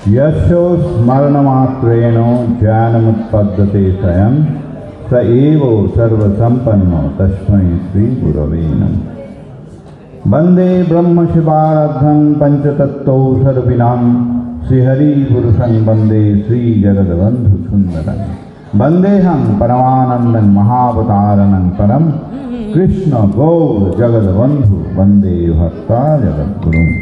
यस्यो स्मरणमात्रेण ज्ञानमुत्पद्यते स्वयं स एव सर्वसम्पन्नो तस्मै श्रीगुरवे नमः। वन्दे ब्रह्मशिवाराध्यं पञ्चतत्त्वौषधविनां श्रीहरिपुरुषं वन्दे श्रीजगद्बन्धुसुन्दरं। वन्देऽहं परमानन्दं महावतारणं परं कृष्ण गौर जगद्बन्धु वन्दे भक्ता जगद्गुरुम्।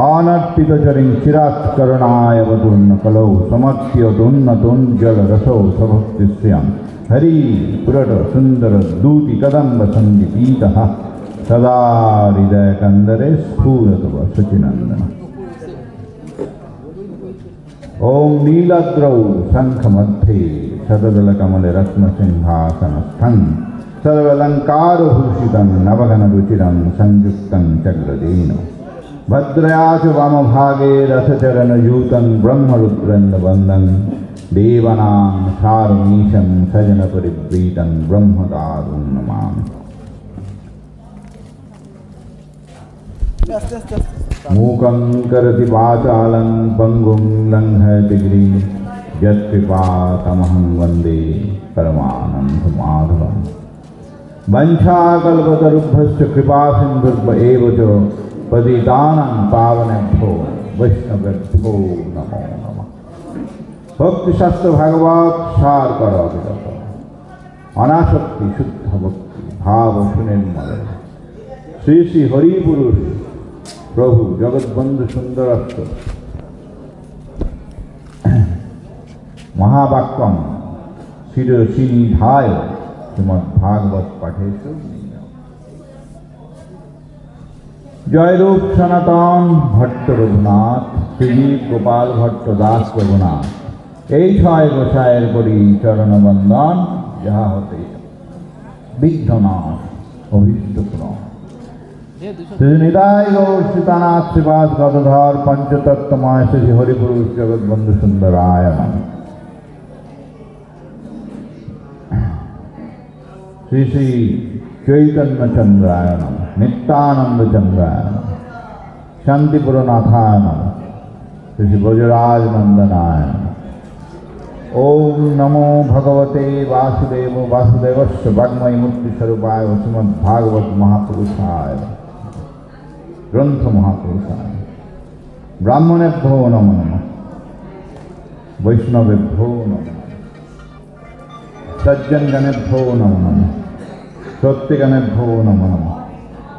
आनर्पितचरिं चिरात् करुणाय वधूर्न कलौ समर्थ्योन्नतोज्ज्वलरसौ सभक्तिश्रियं हरि पुरट सुन्दर दूति कदम्ब सङ्गीतः सदा हृदयकन्दरे स्फुरतु शुचिनन्दन। ॐ नीलाद्रौ शङ्खमध्ये शतदलकमले रत्नसिंहासनस्थं सर्वालङ्कारभूषितं नवघनरुचिरं संयुक्तं चक्रदेन भद्रया च वामभागे रसचरणयूतं ब्रह्मरुद्रन्दवन्दं देवानां सारमीशं सजनपरिव्रीतं ब्रह्मदारुं नमामि। मूकं करोति वाचालं पङ्गुं लङ्घयति गिरिं यत्कृपातमहं वन्दे परमानन्दमाधवम्। वंशाकल्पतरुभ्यश्च कृपासिन्धुर्भ एव च पतितानां पावनेभ्यो वैष्णवेभ्यो नमो नमः। भक्तिशास्त्र भागवत सार करोति अनासक्ति शुद्ध भक्ति भाव सुनिर्मल श्री श्री हरिपुरुष प्रभु जगद्बंधु सुंदरस्थ महावाक्यम शिरसिनिधाय श्रीमद्भागवत पाठेषु। जय रूप सनातन भट्ट रघुनाथ श्री गोपाल भट्ट दास रघुनाथ এই ছয় গোসাইয়ের করি চরণ বন্দন যাহা হতে বিঘ্ননাশ অভীষ্ট পূরণ। শ্রী নিতাই গৌর সীতানাথ শ্রীবাস গদাধর পঞ্চতত্ত্বময় শ্রী হরিপুরুষ জগৎবন্ধু সুন্দরায় নমঃ। শ্রী শ্রী चैतन्य चंद्राय नमः। नित्यानंद चंद्राय नमः। शांतिपुरनाथाय नमः। श्री ब्रजराज नंदनाय नमः। ओम नमो भगवते वासुदेव वासुदेवस्य वाग्मय मूर्ति स्वरूपाय श्रीमद्भागवत महापुरुषाय ग्रंथ महापुरुषाय। ब्राह्मणेभ्यो नमो नमः। वैष्णवेभ्यो नमः। सज्जनगणेभ्यो नमो नमः। सत्यगणेभ्यो नमो नमः।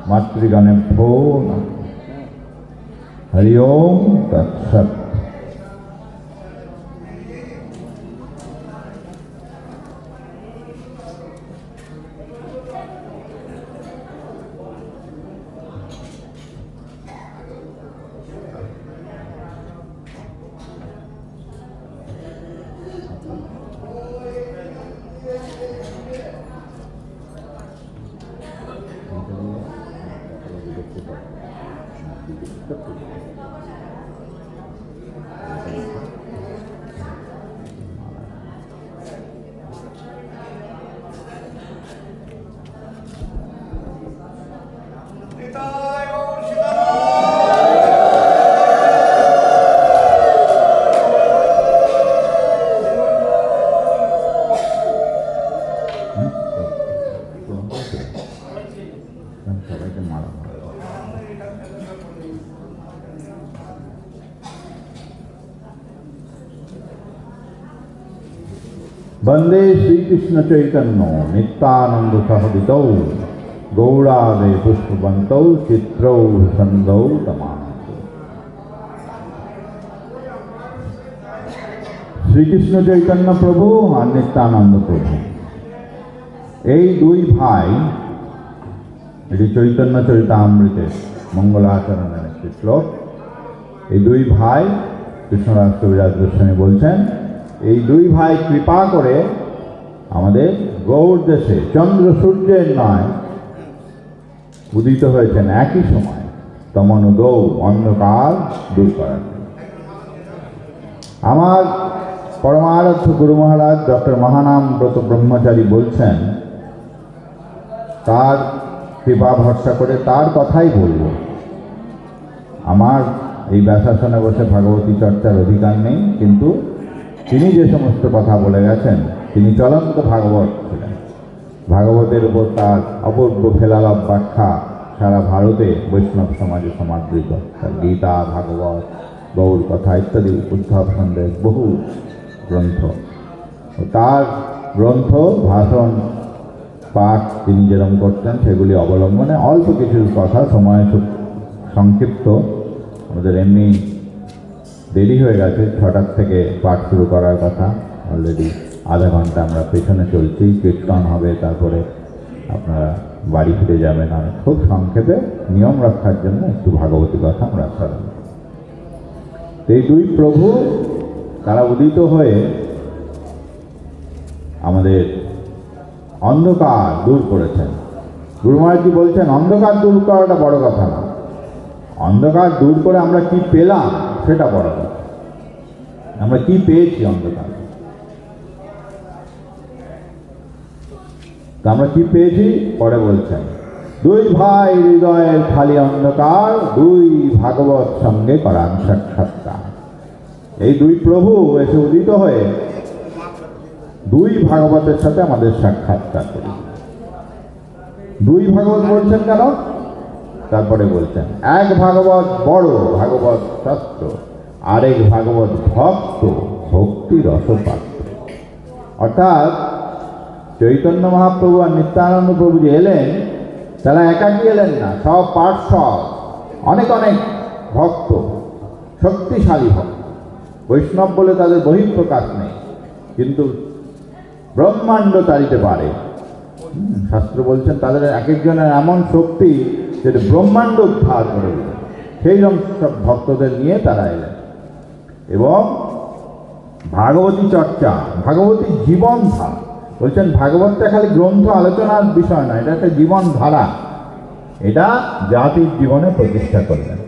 मातृगणेभ्यो नमः। हरि ओम तत्सत्। वंदे श्रीकृष्ण चैतन्य नित्यानंद सहवितौ गौरादे पुष्पवन्तौ चित्रौ सन्दौ तमानन्तौ। श्रीकृष्ण चैतन्य प्रभु और नित्यानंद प्रभु এই দুই ভাই, এটি চৈতন্য চরিতামৃতে মঙ্গলাচরণের একটি শ্লোক। এই দুই ভাই কৃষ্ণদাস কবিরাজ গোস্বামী বলছেন, এই দুই ভাই কৃপা করে আমাদের গৌড় দেশে চন্দ্র সূর্যের নয় উদিত হয়েছেন একই সময় তমনোদৌ অন্ধকার দূর করার। আমার পরমারাধ্য গুরু মহারাজ ডক্টর মহানাম ব্রত ব্রহ্মচারী বলছেন, তার কৃপা ভরসা করে তার কথাই বলব। আমার এই ব্যাসাসনে বসে ভাগবতী চর্চার অধিকার নেই, কিন্তু তিনি যে সমস্ত কথা বলে গেছেন, তিনি চলন্ত ভাগবত ছিলেন। ভাগবতের উপর তার অপূর্ব ফেলালাপ ব্যাখ্যা সারা ভারতে বৈষ্ণব সমাজে সমাদৃত। তার গীতা, ভাগবত, গৌর কথা ইত্যাদি, উদ্ধব সন্দেশ, বহু গ্রন্থ। তার গ্রন্থ, ভাষণ, পাঠ তিনি যেরকম করতেন সেগুলি অবলম্বনে অল্প কিছু কথা, সময় সংক্ষিপ্ত, আমাদের এমনি দেরি হয়ে গেছে, 6টার থেকে পাঠ শুরু করার কথা, অলরেডি আধা ঘন্টা আমরা পেছনে চলছি, কীর্তন হবে, তারপরে আপনারা বাড়ি ফিরে যাবেন। আর খুব সংক্ষেপে নিয়ম রক্ষার জন্য একটু ভাগবতী কথা আমরা স্মরণ করি। এই দুই প্রভু তারা উদিত হয়ে আমাদের অন্ধকার দূর করেছেন। গুরু মহারাজজি বলছেন অন্ধকার দূর করাটা বড় কথা না, অন্ধকার দূর করে আমরা কি পেলাম সেটা বড় কথা। আমরা কি পেয়েছি অন্ধকার, আমরা কি পেয়েছি পরে বলছেন। দুই ভাই হৃদয়ের খালি অন্ধকার, দুই ভাগবত সঙ্গে করান সাক্ষাৎকার। এই দুই প্রভু এসে উদিত হয়ে দুই ভাগবতের সাথে আমাদের সাক্ষাৎকার করি। দুই ভাগবত বলছেন কেন? তারপরে বলছেন এক ভাগবত বড় ভাগবত শাস্ত্র, আরেক ভাগবত ভক্ত ভক্তি রসপাত্র। অর্থাৎ চৈতন্য মহাপ্রভু আর নিত্যানন্দ প্রভু যে এলেন, তারা একাকী এলেন না, সব পার্শ্বদ, অনেক অনেক ভক্ত, শক্তিশালী ভক্ত। বৈষ্ণব বলে তাদের বহিঃপ্রকাশ নেই, কিন্তু ব্রহ্মাণ্ড তাড়িতে পারে। শাস্ত্র বলছেন তাদের এক একজনের এমন শক্তি যেটা ব্রহ্মাণ্ড উদ্ধার করে দিল। সেই সব ভক্তদের নিয়ে তারা এলেন এবং ভাগবতী চর্চা, ভাগবতী জীবন ধারা। বলছেন ভাগবতটা খালি গ্রন্থ আলোচনার বিষয় নয়, এটা একটা জীবন ধারা, এটা জাতির জীবনে প্রতিষ্ঠা করলেন।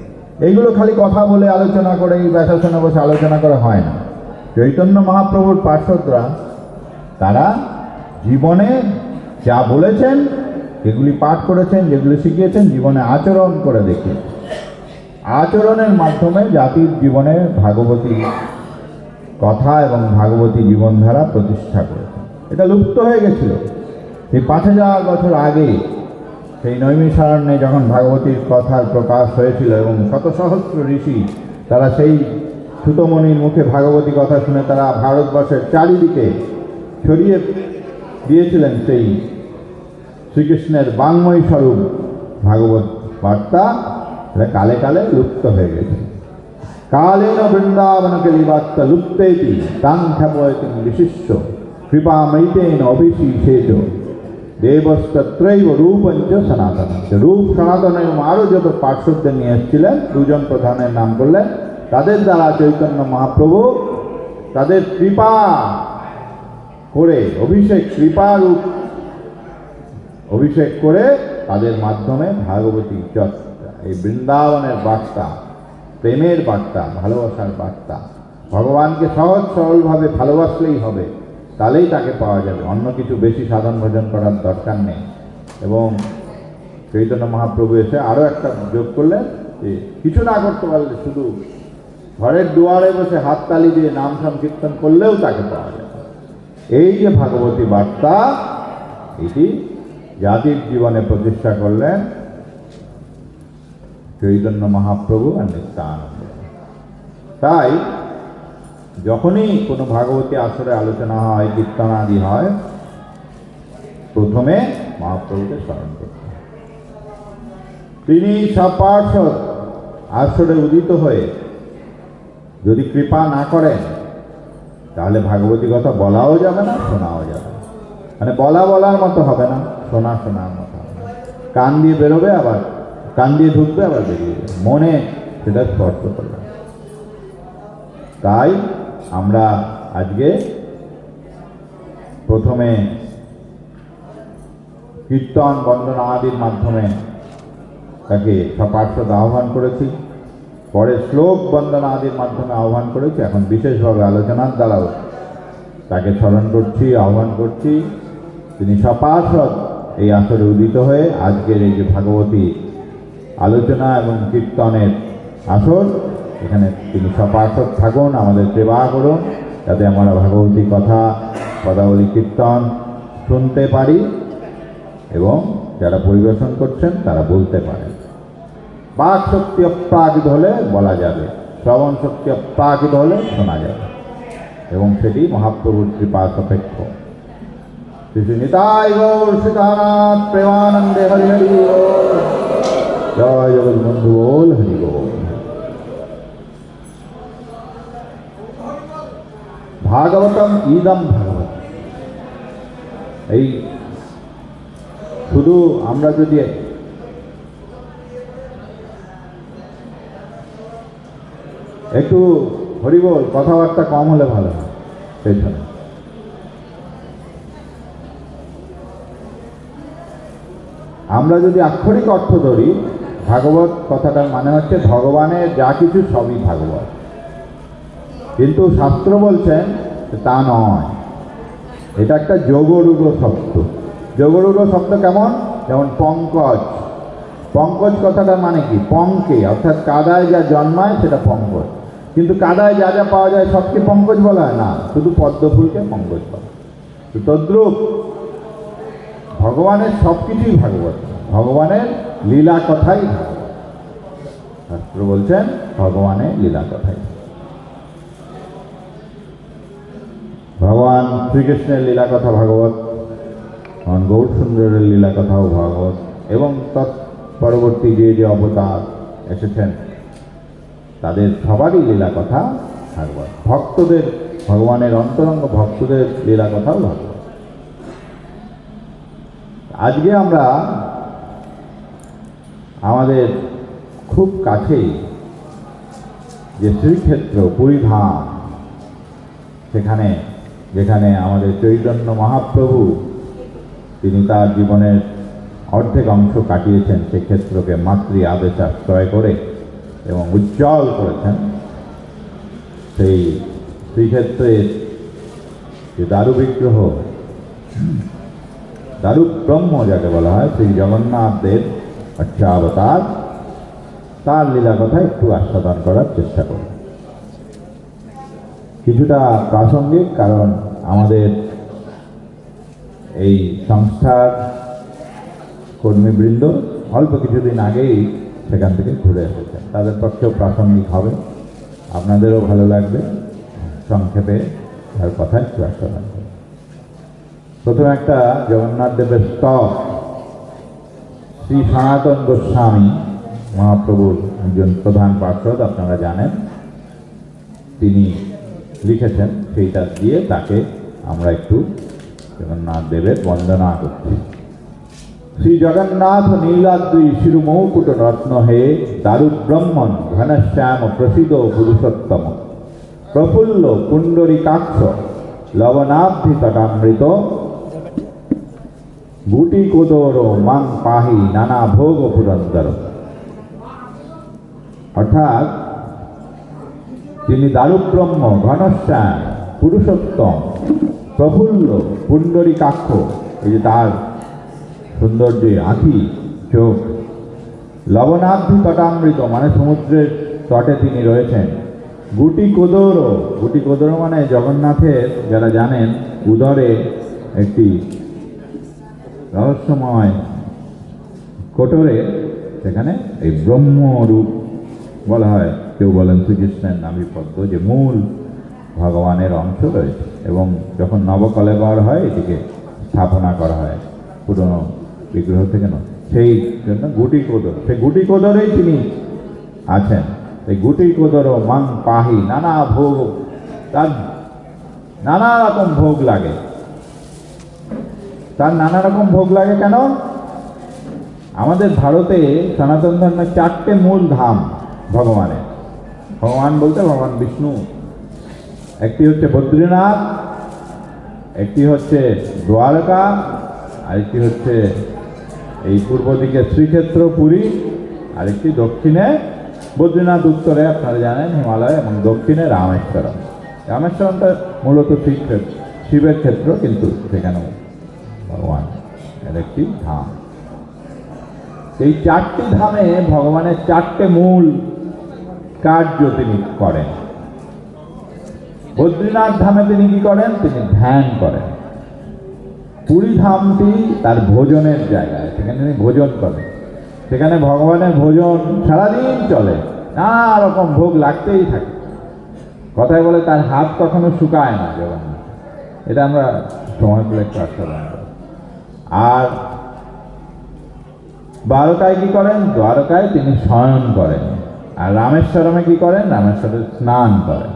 এইগুলো খালি কথা বলে আলোচনা করে, এই ব্যাসাসনে বসে আলোচনা করে হয় না। চৈতন্য মহাপ্রভুর পার্শ্বদরা তারা জীবনে যা বলেছেন, যেগুলি পাঠ করেছেন, যেগুলি শিখিয়েছেন, জীবনে আচরণ করে দেখিয়েছেন। আচরণের মাধ্যমে জাতির জীবনে ভাগবতী কথা এবং ভাগবতী জীবনধারা প্রতিষ্ঠা করেছেন। এটা লুপ্ত হয়ে গেছিল এই 5000 বছর আগে, সেই নৈমিষারণ্যে যখন ভাগবতীর কথার প্রকাশ হয়েছিল এবং শত সহস্র ঋষি তারা সেই সুতমণির মুখে ভাগবতী কথা শুনে তারা ভারতবর্ষের চারিদিকে ছড়িয়ে দিয়েছিলেন সেই শ্রীকৃষ্ণের বাঙ্ময় স্বরূপ ভাগবত বার্তা। এটা কালে কালে লুপ্ত হয়ে গেছে। কালেন বৃন্দাবনকে লিবাত্তা লুপ্তেতি তাং খ্যাপয়তি বিশিষ্ট কৃপামৈতেন অভিষেচ দেবস্তত্রৈব রূপঞ্চ সনাতন। রূপ সনাতন এবং আরও যত পার্শ্বদের নিয়ে এসেছিলেন, দুজন প্রধানের নাম করলেন, তাদের দ্বারা চৈতন্য মহাপ্রভু তাদের কৃপা করে কৃপারূপ অভিষেক করে তাদের মাধ্যমে ভাগবতী চর্চা, এই বৃন্দাবনের বার্তা, প্রেমের বার্তা, ভালোবাসার বার্তা, ভগবানকে সহজ সরলভাবে ভালোবাসলেই হবে, তাহলেই তাকে পাওয়া যাবে। অন্য কিছু বেশি সাধন ভজন করার দরকার নেই। এবং চৈতন্য মহাপ্রভু এসে আরও একটা যোগ করলেন যে কিছু না করতে পারলে শুধু ঘরের দুয়ারে বসে হাততালি দিয়ে নাম সংকীর্তন করলেও তাকে পাওয়া যাবে। এই যে ভাগবতী বার্তা, এটি জাতির জীবনে প্রতিষ্ঠা করলেন চৈতন্য মহাপ্রভু আর নিত্যানন্দ। তাই যখনই কোনো ভাগবতী আসরে আলোচনা হয়, কীর্তনাদি হয়, প্রথমে মহাপ্রভুকে স্মরণ করতে হয়। তিনি সপার্শ্বদ আসরে উদিত হয়ে যদি কৃপা না করেন, তাহলে ভাগবতী কথা বলাও যাবে না, শোনাও যাবে না। মানে বলার মতো হবে না, শোনার মতো হবে না। কান দিয়ে বেরোবে, আবার কান দিয়ে ঢুকবে, আবার বেরিয়ে যাবে, মনে সেটা স্পর্শ করবে। তাই আমরা আজকে প্রথমে কীর্তন বন্দনা আদির মাধ্যমে তাকে সপার্শ্বদ আহ্বান করেছি, পরে শ্লোক বন্দনা আদির মাধ্যমে আহ্বান করেছি, এখন বিশেষভাবে আলোচনার দ্বারাও তাকে স্মরণ করছি, আহ্বান করছি। তিনি সপার্শ্বদ এই আসরে উদিত হয়ে আজকের এই যে ভাগবতী আলোচনা এবং কীর্তনের আসর, এখানে তিনি সপার্ষদ থাকুন, আমাদের সেবা করুন, যাতে আমরা ভাগবতী কথা পদাবলী কীর্তন শুনতে পারি এবং যারা পরিবেশন করছেন তারা বলতে পারেন। বাক শক্তি অপ্রাকৃত হলে বলা যাবে, শ্রবণ শক্তি অপ্রাকৃত হলে শোনা যাবে, এবং সেটি মহাপ্রভুর কৃপা সাপেক্ষ। শ্রী শ্রী নিতাই গৌর সীতানাথ প্রেমানন্দে হরি হরি বল। জয় জগৎবন্ধু বল হরি বল। ভাগবতম ইদম ভাগবত। এই শুধু আমরা যদি একটু হরিবল কথাবার্তা কম হলে ভালো হয় পেছনে। আমরা যদি আক্ষরিক অর্থ ধরি, ভাগবত কথাটার মানে হচ্ছে ভগবানের যা কিছু সবই ভাগবত, কিন্তু শাস্ত্র বলছেন তা নয়, এটা একটা যোগরূঢ় শব্দ। যোগরূঢ় শব্দ কেমন? যেমন পঙ্কজ। পঙ্কজ কথাটার মানে কি? পঙ্কে, অর্থাৎ কাদায় যা জন্মায় সেটা পঙ্কজ, কিন্তু কাদায় যা যা পাওয়া যায় সবকে পঙ্কজ বলা হয় না, শুধু পদ্ম ফুলকে পঙ্কজ বলা। তদ্রূপ ভগবানের সব কিছুই ভাগবত, ভগবানের লীলা কথাই ভাগবত। শাস্ত্র বলছেন ভগবানের লীলা কথাই। ভগবান শ্রীকৃষ্ণের লীলা কথা ভাগবত, ভগবান গৌর সুন্দরের লীলা কথাও ভাগবত, এবং তৎ পরবর্তী যে যে অবতার এসেছেন তাদের সবারই লীলা কথা ভাগবত। ভক্তদের, ভগবানের অন্তরঙ্গ ভক্তদের লীলা কথাও ভাগবত। আজকে আমরা আমাদের খুব কাছেই যে শ্রীক্ষেত্র পুরীধাম, সেখানে যেখানে আমাদের চৈতন্য মহাপ্রভু তিনি তার জীবনের অর্ধেক অংশ কাটিয়েছেন, সেই ক্ষেত্রকে মাতৃ আদেশাশ্রয় করে এবং উজ্জ্বল করেছেন, সেই শ্রীক্ষেত্রের যে দারু বিগ্রহ, দারু ব্রহ্ম যাকে বলা হয়, শ্রী জগন্নাথ দেব অর্চাবতার, তার লীলা কথা একটু আস্বাদন করার চেষ্টা করব। কিছুটা প্রাসঙ্গিক, কারণ আমাদের এই সংস্থার কর্মীবৃন্দ অল্প কিছুদিন আগেই সেখান থেকে ঘুরে এসেছেন, তাদের পক্ষেও প্রাসঙ্গিক হবে, আপনাদেরও ভালো লাগবে। সংক্ষেপে তার কথা একটু আস্বাদন করব। প্রথমে একটা জগন্নাথ দেবের স্তব, শ্রী সনাতন গোস্বামী মহাপ্রভুর একজন প্রধান পার্ষদ, আপনারা জানেন, তিনি লিখেছেন, সেইটা দিয়ে তাকে আমরা একটু জগন্নাথ দেবের বন্দনা করছি। শ্রী জগন্নাথ নীলাদ্রি শিরুমৌকুট রত্ন হে, দারু ব্রহ্মণ ঘনশ্যাম প্রসিদ পুরুষোত্তম, প্রফুল্ল পুণ্ডরিকাক্ষ লবণাব্ধি তটামৃত, গুটি কোদর মাং পাহি নানা ভোগ পুরন্দর। অর্থাৎ তিনি দারুব্রহ্ম, ঘনশ্যাম, পুরুষোত্তম, প্রফুল্ল, পুণ্ডরিকাক্ষ, এই যে তার সৌন্দর্যে আঁখি চোখ, লবণাব্ধি তটামৃত মানে সমুদ্রের তটে তিনি রয়েছেন, গুটি কোদর, গুটি কোদর মানে জগন্নাথের, যারা জানেন, উদরে একটি রহস্যময় কোটরে, সেখানে এই ব্রহ্মরূপ বলা হয়, কেউ বলেন শ্রীকৃষ্ণের নাভিপদ্ম, যে মূল ভগবানের অংশ রয়েছে, এবং যখন নবকলেবর হয় এটিকে স্থাপনা করা হয় পুরনো বিগ্রহ থেকে নয়, সেই জন্য গুটি কোদর, সেই গুটি কোদরেই তিনি আছেন। এই গুটি কোদর মাং পাহি নানা ভোগ, তার নানা রকম ভোগ লাগে। তার নানা রকম ভোগ লাগে কেন? আমাদের ভারতে সনাতন ধর্মের 4টে মূল ধাম ভগবানের। ভগবান বলতে ভগবান বিষ্ণু, একটি হচ্ছে বদ্রীনাথ, একটি হচ্ছে দ্বারকা, আরেকটি হচ্ছে এই পূর্ব দিকে শ্রীক্ষেত্র পুরী, আরেকটি দক্ষিণে বদ্রীনাথ, উত্তরে আপনারা জানেন হিমালয়, এবং দক্ষিণে রামেশ্বরম। রামেশ্বরমটা মূলত শিবের ক্ষেত্র, কিন্তু সেখানেও ভগবান এর একটি ধাম। এই 4টি ধামে ভগবানের 4টে মূল কার্য তিনি করেন। বদ্রীনাথ ধামে তিনি কি করেন? তিনি ধ্যান করেন। পুরী ধামটি তার ভোজনের জায়গা, সেখানে তিনি ভোজন করেন। সেখানে ভগবানের ভোজন সারাদিন চলে, নানা রকম ভোগ লাগতেই থাকে। কথায় বলে তার হাত কখনো শুকায় না জগন্নাথ। এটা আমরা সময় পেলে একটু আস্বাদন করি। আর দ্বারকায় কি করেন? দ্বারকায় তিনি শয়ন করেন। আর রামেশ্বরমে কি করেন? রামেশ্বরে স্নান করেন।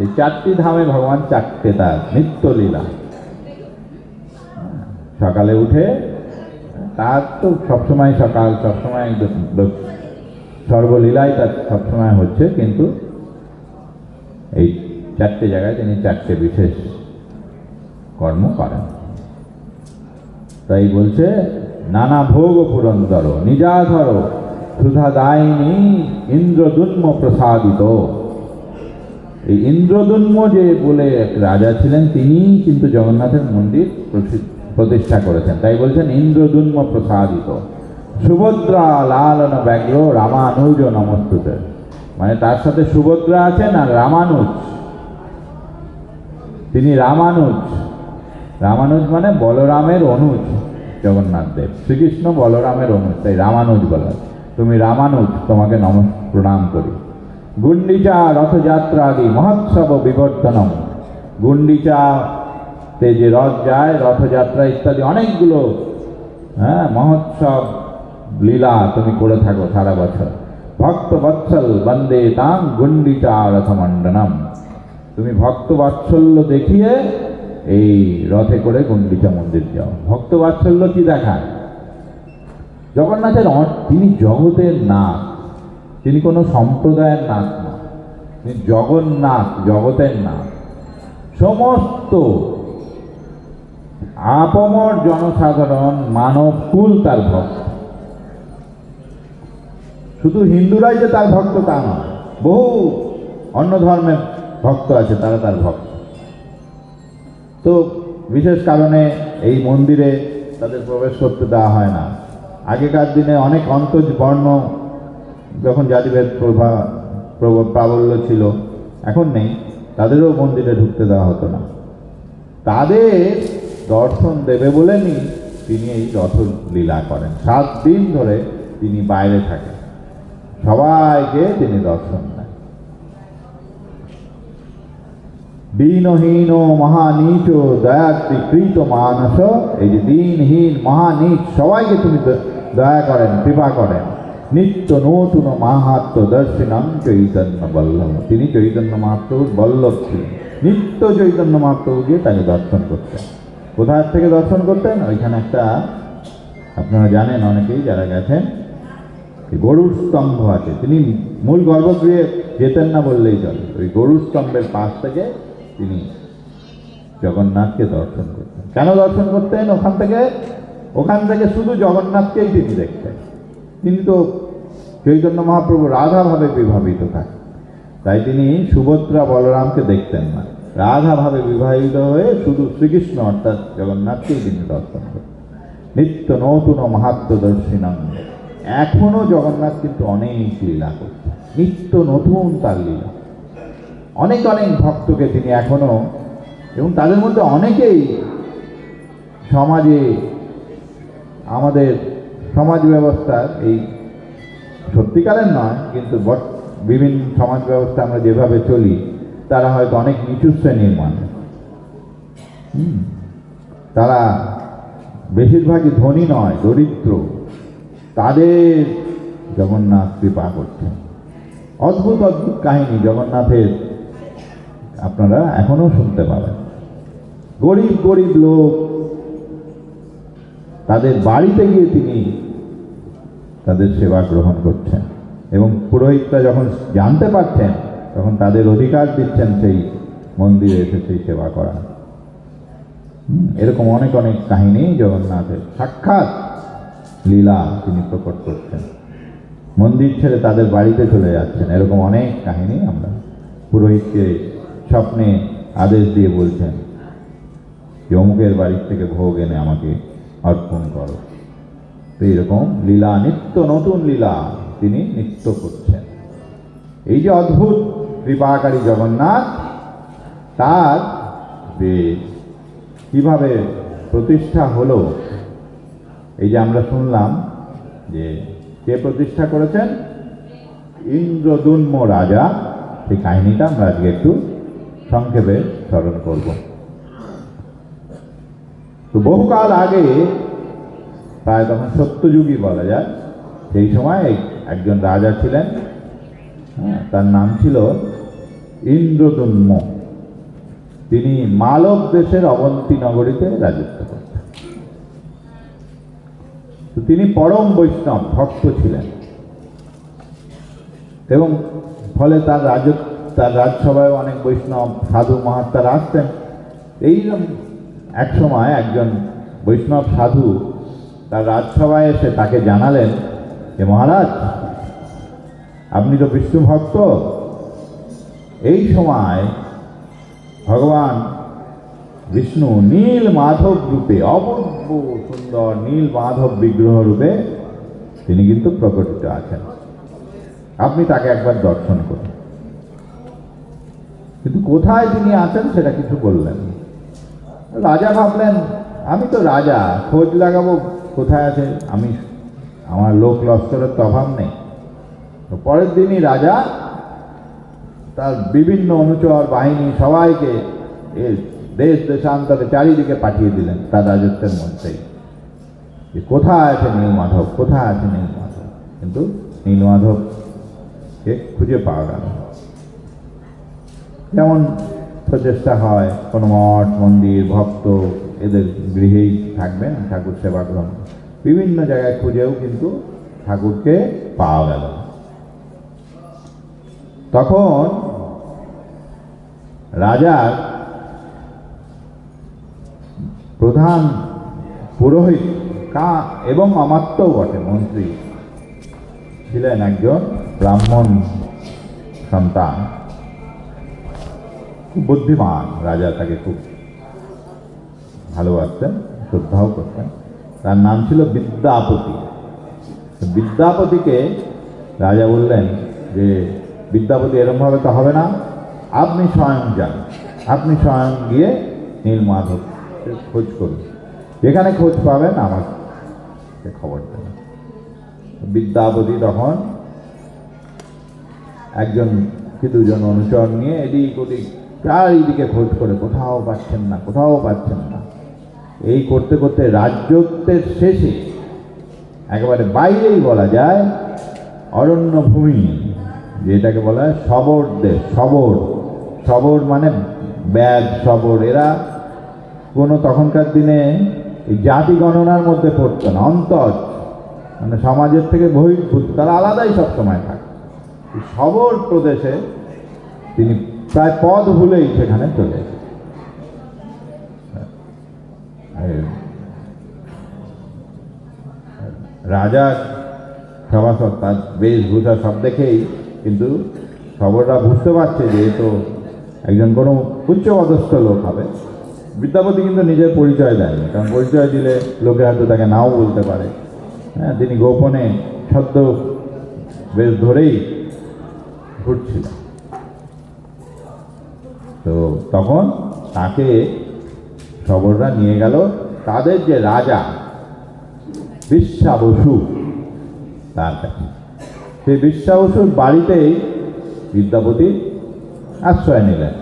এই চারটি ধামে ভগবান চারটে তার নিত্য লীলা। সকালে উঠে তার তো সবসময় সকাল, সবসময় সর্বলীলাই তার সবসময় হচ্ছে, কিন্তু এই চারটে জায়গায় তিনি চারটে বিশেষ কর্ম করেন। তাই বলছে নানা ভোগ পুরন্দর নিজাধর সুধা দায়নি ইন্দ্রদুন্ম প্রসাদিত। এই ইন্দ্রদুন্ম যে বলে এক রাজা ছিলেন, তিনি কিন্তু জগন্নাথের মন্দির প্রতিষ্ঠা করেছেন। তাই বলছেন ইন্দ্রদুন্ম প্রসাদিত। সুভদ্রা লালন ব্যগ্র রামানুজ নমস্তুতে। মানে তার সাথে সুভদ্রা আছেন আর রামানুজ। তিনি রামানুজ। রামানুজ মানে বলরামের অনুজ। জগন্নাথ দেব শ্রীকৃষ্ণ বলরামের অনুজ, তাই রামানুজ বলা। তুমি রামানুজ, তোমাকে প্রণাম করি। গুন্ডিচা রথযাত্রা আদি মহোৎসব বিবর্তনম। গুন্ডিচাতে যে রথ যায়, রথযাত্রা ইত্যাদি অনেকগুলো মহোৎসব লীলা তুমি করে থাকো সারা বছর। ভক্ত বৎসল বন্দে তাং গুন্ডিচা রথমণ্ডনম। তুমি ভক্ত বাৎসল্য দেখিয়ে এই রথে করে গুন্ডিচা মন্দির যাও। ভক্ত বাৎসল্য কি দেখায়? জগন্নাথের তিনি জগতের নাথ, তিনি কোনো সম্প্রদায়ের নাথ না, তিনি জগন্নাথ, জগতের নাথ। সমস্ত আপমর জনসাধারণ মানবকুল তার ভক্ত। শুধু হিন্দুরাই যে তার ভক্ত তা নয়, বহু অন্য ধর্মের ভক্ত আছে, তারা তার ভক্ত। তো বিশেষ কারণে এই মন্দিরে তাদের প্রবেশ করতে দেওয়া হয় না। আগেকার দিনে অনেক অন্তজ বর্ণ যখন জাতিভেদ প্রাবল্য ছিল, এখন নেই, তাদেরও মন্দিরে ঢুকতে দেওয়া হতো না। তাদের দর্শন দেবে বলে তিনি এই রথ লীলা করেন। 7 দিন ধরে তিনি বাইরে থাকেন, সবাইকে তিনি দর্শন দেন। দীনহীন মহানীচ দয়াকৃত মানস। এই যে দিনহীন মহানীচ সবাইকে তুমি দয়া করেন, কৃপা করেন। নিত্য নতুন মাহাত্ম দর্শনম চৈতন্য বল্লভ। তিনি চৈতন্য মহাপ্রভুর বল্লভ ছিলেন। নিত্য চৈতন্য মহাপ্রভু গিয়ে তাকে দর্শন করতেন। কোথায় থেকে দর্শন করতেন? ওইখানে একটা, আপনারা জানেন অনেকেই যারা গেছেন, গরুর স্তম্ভ আছে। তিনি মূল গর্ভগৃহে যেতেন না বললেই চলে। ওই গরুর স্তম্ভের পাশ থেকে তিনি জগন্নাথকে দর্শন করতেন। কেন দর্শন করতেন? ওখান থেকে শুধু জগন্নাথকেই তিনি দেখতেন। তিনি তো চৈতন্য মহাপ্রভু রাধাভাবে বিভাবিত থাকেন, তাই তিনি সুভদ্রা বলরামকে দেখতেন না। রাধাভাবে বিবাহিত হয়ে শুধু শ্রীকৃষ্ণ অর্থাৎ জগন্নাথকেই তিনি দর্শন করতেন। নিত্য নতুন মাহাত্ম দর্শিনাং। এখনো জগন্নাথ কিন্তু অনেক লীলা করছেন, নিত্য নতুন তার লীলা। অনেক অনেক ভক্তকে তিনি এখনো, এবং তাদের মধ্যে অনেকেই সমাজে, আমাদের সমাজ ব্যবস্থার, এই সত্যিকারের নয় কিন্তু বিভিন্ন সমাজ ব্যবস্থা আমরা যেভাবে চলি, তারা হয়তো অনেক নিচু শ্রেণীর মানুষ। তারা বেশিরভাগই ধনী নয়, দরিদ্র। তাদের জগন্নাথ কৃপা করছেন। অদ্ভুত অদ্ভুত কাহিনী জগন্নাথের আপনারা এখনো শুনতে পাবেন। গরিব গরিব লোক, তাদের বাড়িতে গিয়ে তিনি তাদের সেবা গ্রহণ করছেন, এবং পুরোহিতরা যখন জানতে পারছেন তখন তাদের অধিকার দিচ্ছেন সেই মন্দিরে এসে সেই সেবা করা। এরকম অনেক অনেক কাহিনী জগন্নাথের সাক্ষাৎ লীলা তিনি প্রকট করছেন। মন্দির ছেড়ে তাদের বাড়িতে চলে যাচ্ছেন, এরকম অনেক কাহিনী আমরা। পুরোহিতকে স্বপ্নে আদেশ দিয়ে বলছেন যে অমুকের বাড়ির থেকে ভোগ এনে আমাকে অর্পণ করো। তো এরকম লীলা, নিত্য নতুন লীলা তিনি নিত্য করছেন। এই যে অদ্ভুত কৃপাকারী জগন্নাথ, তার যে কিভাবে প্রতিষ্ঠা হলো, এই যে আমরা শুনলাম যে কে প্রতিষ্ঠা করেছেন, ইন্দ্রদুম্ন রাজা। সেই কাহিনীটা আমরা আজকে একটু সংক্ষেপে স্মরণ করব। তো বহুকাল আগে, প্রায় তখন সত্যযুগই বলা যায়, সেই সময় একজন রাজা ছিলেন, তার নাম ছিল ইন্দ্রদুম্ন। তিনি মালব দেশের অবন্তী নগরীতে রাজত্ব করতেন। তো তিনি পরম বৈষ্ণব ভক্ত ছিলেন এবং ফলে তার রাজসভায় অনেক বৈষ্ণব সাধু মহাত্মারা আসতেন। এইরকম এক সময় একজন বৈষ্ণব সাধু তার রাজসভায় এসে তাকে জানালেন যে, মহারাজ, আপনি তো বিষ্ণু ভক্ত, এই সময় ভগবান বিষ্ণু নীল মাধব রূপে, অপূর্ব সুন্দর নীল মাধব বিগ্রহ রূপে তিনি কিন্তু প্রকটিত আছেন, আপনি তাকে একবার দর্শন করুন। কিন্তু কোথায় তিনি আছেন সেটা কিছু বললেন। রাজা ভাবলেন, আমি তো রাজা, খোঁজ লাগাবো কোথায় আছে, আমার লোক লস্করের তো অভাব নেই। তো পরের দিনই রাজা তার বিভিন্ন অনুচর বাহিনী সবাইকে দেশ দেশান্তরে চারিদিকে পাঠিয়ে দিলেন তার রাজত্বের মধ্যেই, যে কোথায় আছে নীলমাধব, কোথায় আছে নীলমাধব। কিন্তু নীলমাধবকে খুঁজে পাওয়া গেল। যেমন প্রচেষ্টা হয়, কোনো মঠ মন্দির ভক্ত এদের গৃহেই থাকবেন, ঠাকুর সেবা গ্রহণ, বিভিন্ন জায়গায় খুঁজেও কিন্তু ঠাকুরকে পাওয়া গেল। তখন রাজার প্রধান পুরোহিত এবং অমাত্যও বটে, মন্ত্রী ছিলেন একজন ব্রাহ্মণ সন্তান, খুব বুদ্ধিমান। রাজা তাকে খুব ভালোবাসতেন, শ্রদ্ধাও করতেন। তার নাম ছিল বিদ্যাপতি। বিদ্যাপতিকে রাজা বললেন যে, বিদ্যাপতি, এরমভাবে তো হবে না, আপনি স্বয়ং যান, আপনি স্বয়ং গিয়ে নীলমাধব খোঁজ করুন, যেখানে খোঁজ পাবেন আমাকে খবর দেন। বিদ্যাপতি তখন একজন কি দুজন অনুচর নিয়ে এদিক ওদিক চারিদিকে খোঁজ করে, কোথাও পাচ্ছেন না, কোথাও পাচ্ছেন না। এই করতে করতে রাজ্যত্বের শেষে একেবারে বাইরেই বলা যায় অরণ্যভূমি, যেটাকে বলা হয় শবর দেশ। শবর মানে ব্যাগ, শবর। এরা কোনো তখনকার দিনে জাতি গণনার মধ্যে পড়তো না, অন্তর মানে সমাজের থেকে বহির্ভূত, তারা আলাদাই সবসময় থাকে। শবর প্রদেশে তিনি প্রায় পদ ভুলেই সেখানে চলে রাজার সভাসদ, তার বেশভূষা সব দেখেই কিন্তু শবররা বুঝতে পারছে যে এ তো একজন কোনো উচ্চপদস্থ লোক হবে। বিদ্যাপতি কিন্তু নিজের পরিচয় দেননি, কারণ পরিচয় দিলে লোকে হয়তো তাকে নাও বলতে পারে। হ্যাঁ, তিনি গোপনে সদ্য বেশ ধরেই ঘুরছিলেন। তো তখন তাকে শবররা নিয়ে গেল তাদের যে রাজা বিশ্বাবসু, তার কাছে। সেই বিশ্বাবসুর বাড়িতেই বিদ্যাপতি আশ্রয় নিলেন,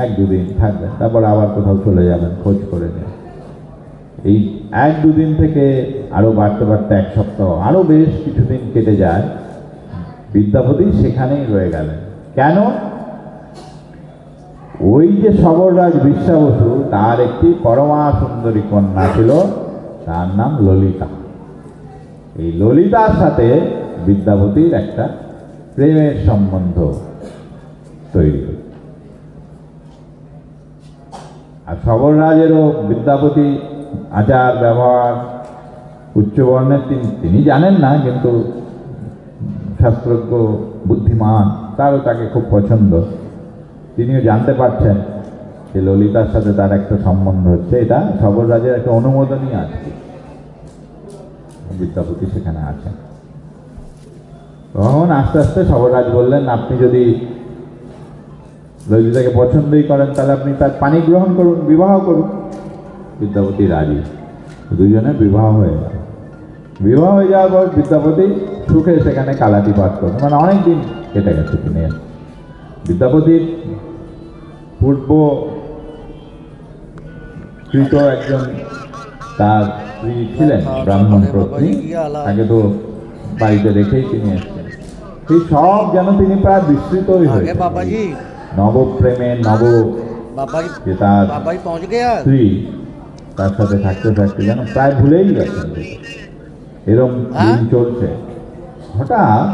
এক দুদিন থাকবেন, তারপর আবার কোথাও চলে যাবেন খোঁজ করে নিয়ে। এই এক দুদিন থেকে আরও বাড়তে বাড়তে এক সপ্তাহ, আরও বেশ কিছুদিন কেটে যায়। বিদ্যাপতি সেখানেই রয়ে গেলেন। কেন? ওই যে শবররাজ বিশ্বাবসু, তার একটি পরমা সুন্দরী কন্যা ছিল, তার নাম ললিতা। এই ললিতার সাথে বিদ্যাপতির একটা প্রেমের সম্বন্ধ তৈরি হল। আর শবররাজেরও বিদ্যাপতি আচার ব্যবহার উচ্চবর্ণের তিনি জানেন না, কিন্তু শাস্ত্রজ্ঞ বুদ্ধিমান, তারও তাকে খুব পছন্দ। তিনিও জানতে পারছেন যে ললিতার সাথে তার একটা সম্বন্ধ হচ্ছে। এটা শবররাজের একটা অনুমোদনই আছে, বিদ্যাপতি সেখানে আছেন। তখন আস্তে আস্তে সবরাজ বললেন, আপনি যদি ললিতাকে পছন্দই করেন তাহলে আপনি তার পানি গ্রহণ করুন, বিবাহ করুন। বিদ্যাপতি রাজি, দুজনে বিবাহ হয়ে গেল। বিবাহ হয়ে যাওয়ার পর বিদ্যাপতি সুখে সেখানে কালাতি পাঠ করেন, মানে অনেক দিন কেটে গেছে। তিনি বিদ্যাপতির পূর্ব কৃত একজন তার স্ত্রী ছিলেন, ব্রাহ্মণ পত্নী, তাকে তো বাড়িতে রেখেই তিনি এসেছেন। সেই সব যেন তিনি প্রায় বিস্মৃতই হয়ে নবপ্রেমে যে তার স্ত্রী তার সাথে থাকতে থাকতে যেন প্রায় ভুলেই গেছেন। এরকম দিন চলছে। হঠাৎ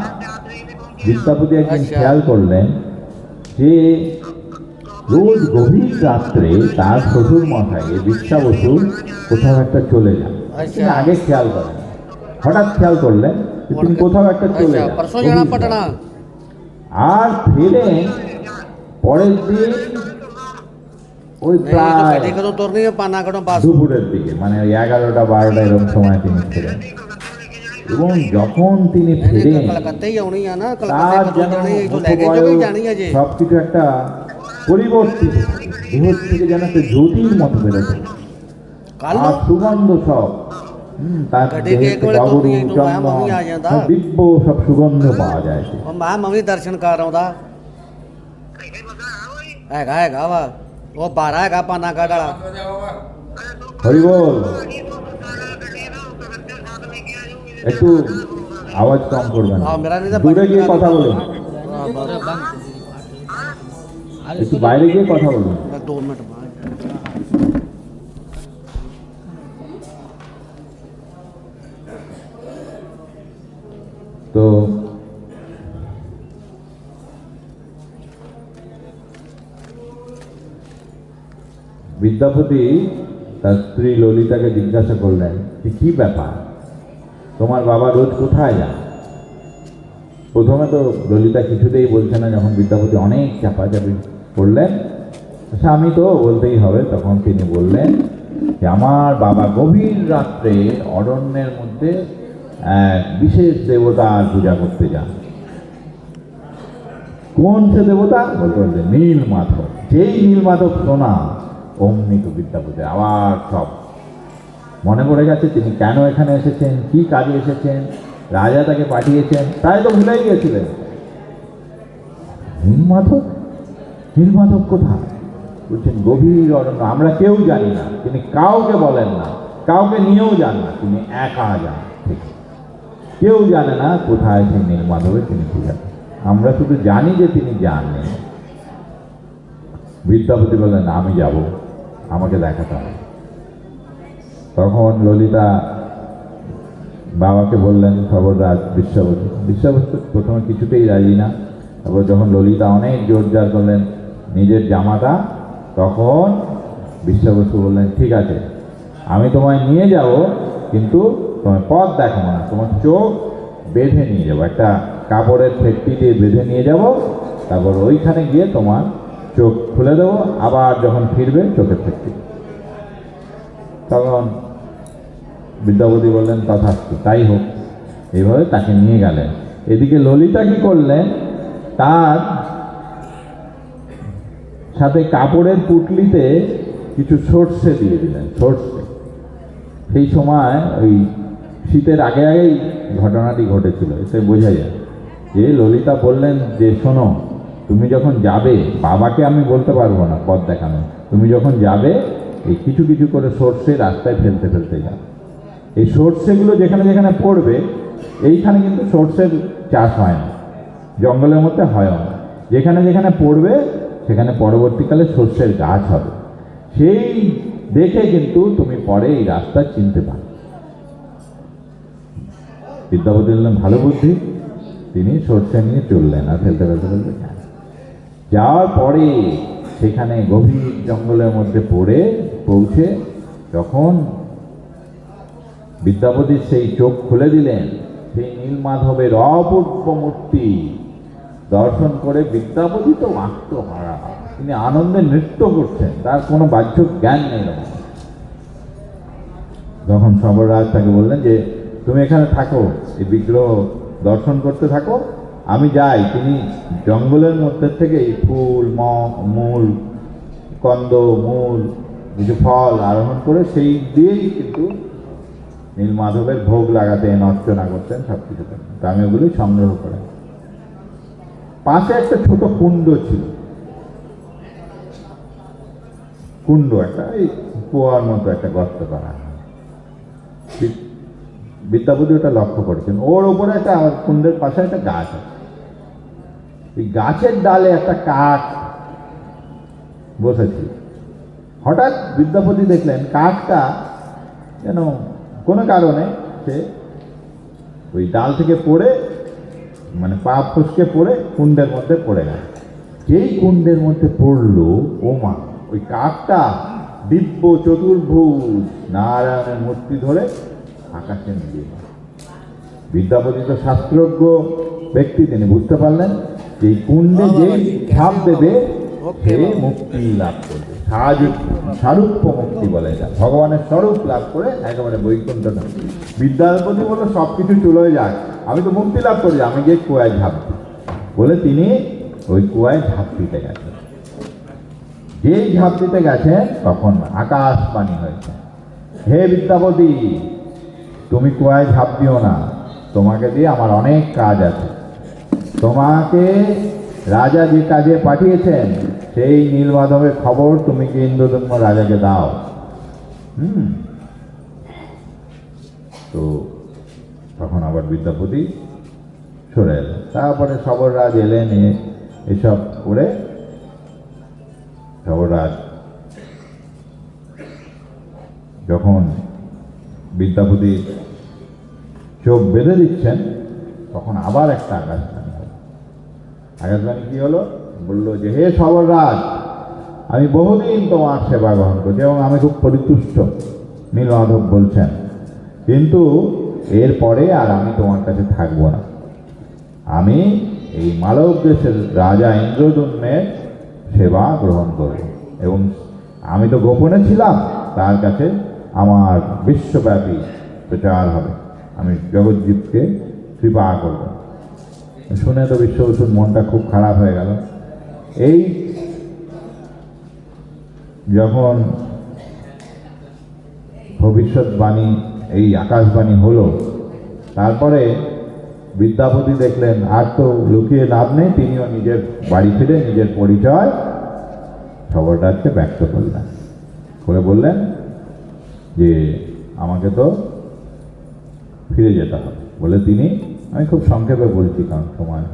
বিদ্যাপতি একদিন খেয়াল করলেন যে রোজ গভীর রাত্রে তার শ্বশুর মশাই বিশ্বা বসু কোথাও একটা চলে যান। তিনি আগে খেয়াল করেন, হঠাৎ খেয়াল করলেন তিনি কোথাও একটা চলে যান, আর ফিরে পরের দিন ওই প্রায় দুপুরের দিকে, মানে ওই 11টা-12টা এরকম সময় তিনি ফিরেন। এবং যখন তিনি ফিরেন তার সবকিছু একটা পরিবর্তিত, দেহ থেকে যেন একটা জ্যোতির মতো বেরোতে, আর সুগন্ধ সব তার দিব্য সব সুগন্ধ পাওয়া যায়। दर्शन कर रहा हैगा वा वो 12 हैगा पाना का डाला। हरि बोल। একটু আওয়াজ কম করবেন, দূরে গিয়ে কথা বলুন, একটু বাইরে গিয়ে কথা বলুন। 2 मिनट তো বিদ্যাপতি তার স্ত্রী ললিতাকে জিজ্ঞাসা করলেন যে কি ব্যাপার, তোমার বাবা রোজ কোথায় যান? প্রথমে তো ললিতা কিছুতেই বলছে না। যখন বিদ্যাপতি অনেক চাপাচাপি করলেন, স্বামী তো বলতেই হবে, তখন তিনি বললেন যে আমার বাবা গভীর রাত্রে অরণ্যের মধ্যে বিশেষ দেবতার পূজা করতে যান। কোন সে দেবতা? বলতে বলতে নীলমাধব। যেই নীলমাধব শোনা অমনি তো বিদ্যাপতি আবার সব মনে পড়ে গেছে, তিনি কেন এখানে এসেছেন, কি কাজে এসেছেন, রাজা তাকে পাঠিয়েছেন, তাই তো ভুলেই গেছিলেন। নীলমাধব? নীলমাধব কোথায়? বলছেন গভীর অরণ্য, আমরা কেউ জানি না। তিনি কাউকে বলেন না, কাউকে নিয়েও যান না, তিনি একা যান। ঠিক, কেউ জানে না কোথায় সেই নীলমাধবের তিনি পূজা। আমরা শুধু জানি যে তিনি যাননি। বিদ্যাপতি বললেন আমি যাব, আমাকে দেখাতে হবে। তখন ললিতা বাবাকে বললেন খবরদার বিশ্বাবসু। বিশ্বাবসু প্রথমে কিছুতেই রাজি না। তারপর যখন ললিতা অনেক জোরজার করলেন নিজের জামাটা, তখন বিশ্বাবসু বললেন ঠিক আছে, আমি তোমায় নিয়ে যাব, কিন্তু তোমার পথ দেখাবো না, তোমার চোখ বেঁধে নিয়ে যাবো, একটা কাপড়ের ফেটটি দিয়ে বেঁধে নিয়ে যাব, তারপর ওইখানে গিয়ে তোমার চোখ খুলে দেবো, আবার যখন ফিরবে চোখের ফেটটি। তখন বিদ্যাপতি বললেন তথাস্তু, তাই হোক। এইভাবে তাকে নিয়ে গেলেন। এদিকে ললিতা কি করলেন, তার সাথে কাপড়ের পুটলিতে কিছু সর্ষে দিয়ে দিলেন। সর্ষে সেই সময় ওই শীতের আগে আগেই ঘটনাটি ঘটেছিল, এতে বোঝা যায় যে ললিতা বললেন যে শোনো, তুমি যখন যাবে, বাবাকে আমি বলতে পারবো না পথ দেখানো, তুমি যখন যাবে এই কিছু কিছু করে সর্ষে রাস্তায় ফেলতে ফেলতে যাবে। এই সর্ষেগুলো যেখানে যেখানে পড়বে, এইখানে কিন্তু সর্ষের চাষ হয় না, জঙ্গলের মধ্যে হয় না। যেখানে যেখানে পড়বে সেখানে পরবর্তীকালে সর্ষের গাছ হবে। সেই দেখে কিন্তু তুমি পরে এই রাস্তা চিনতে পারো। বিদ্যাপতি বললেন ভালো বুদ্ধি। তিনি সর্ষে নিয়ে চললেন আর ফেলতে ফেলতে ফেলতে যাওয়ার পরে সেখানে গভীর জঙ্গলের মধ্যে পৌঁছে যখন বিদ্যাপতির সেই চোখ খুলে দিলেন, সেই নীলমাধবের অপূর্ব মূর্তি দর্শন করে বিদ্যাপতি তো আত্মহারা। তিনি আনন্দে নৃত্য করছেন, তার কোনো বাহ্য জ্ঞান নেই। যখন সবররাজ তাকে বললেন যে তুমি এখানে থাকো, এই বিগ্রহ দর্শন করতে থাকো, আমি যাই। তিনি জঙ্গলের মধ্যে থেকে ফুল মূল কন্দ মূল কিছু ফল আরোহণ করে সেই দিয়েই কিন্তু নীলমাধবের ভোগ লাগাতেন, অর্চনা করতেন, সব কিছু করতেন। তো আমি ওগুলি সংগ্রহ করে, পাশে একটা ছোট কুণ্ড ছিল, কুণ্ড একটা এই কুয়ার মতো একটা গর্ত করা। বিদ্যাপতি ওটা লক্ষ্য করেছেন। ওর ওপরে একটা কুণ্ডের পাশে একটা গাছ আছে, এই গাছের ডালে একটা কাক বসেছিল। হঠাৎ বিদ্যাপতি দেখলেন কাকটা যেন কোনো কারণে সে ওই ডাল থেকে পড়ে, মানে পা ফসকে পড়ে কুণ্ডের মধ্যে পড়ে গেল। যেই কুণ্ডের মধ্যে পড়লো, ও মা, ওই কাকটা দিব্য চতুর্ভুজ নারায়ণের মূর্তি ধরে আকাশে মিলিয়ে গেল। বিদ্যাপতি তো শাস্ত্রজ্ঞ ব্যক্তি, তিনি বুঝতে পারলেন যে এই কুণ্ডে যেই ঝাঁপ দেবে সে মুক্তি লাভ করবে। স্বরূপ মুক্তি বলে এটা, ভগবানের স্বরূপ লাভ করে একেবারে বৈকুণ্ঠ ধাম। বিদ্যাপতি বলল সব কিছু চলে যাক, আমি তো মুক্তি লাভ করি, আমি গিয়ে কুয়ায় ঝাঁপ দিই বলে তিনি ওই কুয়ায় ঝাঁপ দিতে গেছেন। যেই ঝাঁপ দিতে গেছেন তখন আকাশবাণী হয়েছে, হে বিদ্যাপতি, তুমি কুয়ায় ঝাঁপ দিও না, তোমাকে দিয়ে আমার অনেক কাজ আছে। তোমাকে রাজা যে কাজে পাঠিয়েছেন সেই নীলমাধবের খবর তুমি কি ইন্দ্রদম্ন রাজাকে দাও। তো তখন আবার বিদ্যাপতি সরে এলেন। তারপরে সবররাজ এলেন, এসব করে সবররাজ যখন বিদ্যাপতি চোখ বেঁধে দিচ্ছেন তখন আবার একটা আকাশবাণী হলো। আকাশবাণী কি হলো? বললো যে হে সবররাজ, আমি বহুদিন তোমার সেবা গ্রহণ করছি এবং আমি খুব পরিতুষ্ট, নীলমাধব বলছেন, কিন্তু এরপরে আর আমি তোমার কাছে থাকবো না। আমি এই মালব দেশের রাজা ইন্দ্রদম্নের সেবা গ্রহণ করব এবং আমি তো গোপনে ছিলাম, তার কাছে আমার বিশ্বব্যাপী প্রচার হবে, আমি জগৎজীবকে কৃপা করব। শুনে তো বিশ্ববসুর মনটা খুব খারাপ হয়ে গেল। এই যখন ভবিষ্যৎবাণী, এই আকাশবাণী হলো, তারপরে বিদ্যাপতি দেখলেন আর তো লুকিয়ে লাভ নেই, তিনিও নিজের বাড়ি ফিরে নিজের পরিচয় সবররাজকে ব্যক্ত করলেন, করে বললেন যে আমাকে তো ফিরে যেতে হবে বলে তিনি, আমি খুব সংক্ষেপে বলছি কারণ সময়,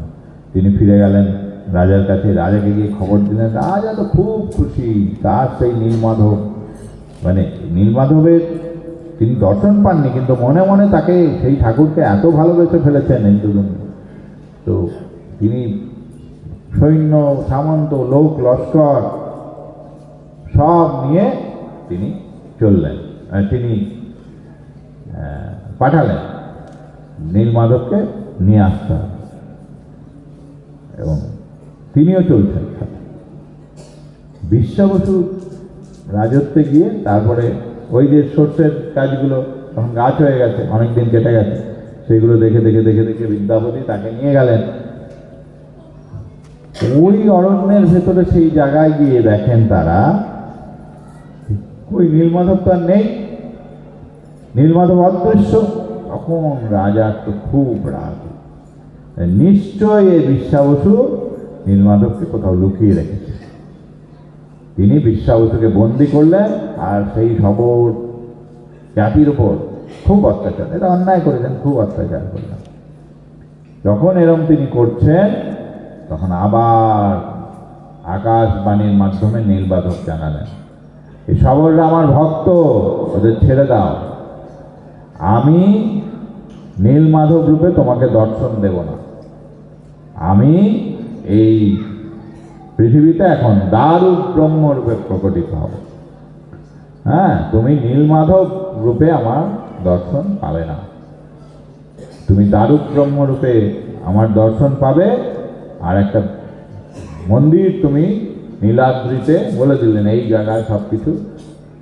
তিনি ফিরে গেলেন রাজার কাছে। রাজাকে গিয়ে খবর দিলেন, রাজা তো খুব খুশি, তার সেই নীলমাধব, মানে নীলমাধবের তিনি দর্শন পাননি কিন্তু মনে মনে তাকে, সেই ঠাকুরকে এত ভালোবেসে ফেলেছেন ইন্দ্রদম্ন। তো তিনি সৈন্য সামন্ত লোক লস্কর সব নিয়ে তিনি চললেন, তিনি পাঠালেন নীলমাধবকে নিয়ে আসতে হবে এবং তিনিও চলছেন। বিশ্বাবসু রাজত্বে গিয়ে তারপরে ওই যে সর্ষের কাজগুলো তখন গাছ হয়ে গেছে, অনেকদিন কেটে গেছে, সেগুলো দেখে দেখে দেখে দেখে বিদ্যাপতি তাকে নিয়ে গেলেন। ওই অরণ্যের ভেতরে সেই জায়গায় গিয়ে দেখেন তারা ওই নীলমাধব তো আর নেই, নীলমাধব অদৃশ্য। তখন রাজার তো খুব রাগ, নিশ্চয় এই বিশ্বাবসু নীলমাধবকে কোথাও লুকিয়ে রেখেছে। তিনি বিশ্বাবসুকে বন্দি করলেন আর সেই সবর জাতির উপর খুব অত্যাচার, এটা অন্যায় করেছেন, খুব অত্যাচার করলেন। যখন এরম তিনি করছেন তখন আবার আকাশবাণীর মাধ্যমে নীলমাধব জানালেন, এই সবররা আমার ভক্ত, ওদের ছেড়ে দাও, আমি নীলমাধব রূপে তোমাকে দর্শন দেব না, আমি এই পৃথিবীতে এখন দারুক ব্রহ্ম রূপে প্রকটিত হব। হ্যাঁ, তুমি নীলমাধব রূপে আমার দর্শন পাবে না, তুমি দারুক ব্রহ্ম রূপে আমার দর্শন পাবে। আর একটা মন্দির তুমি নীলাদ্রিতে, বলে দিলেন এই জায়গায় সব কিছু,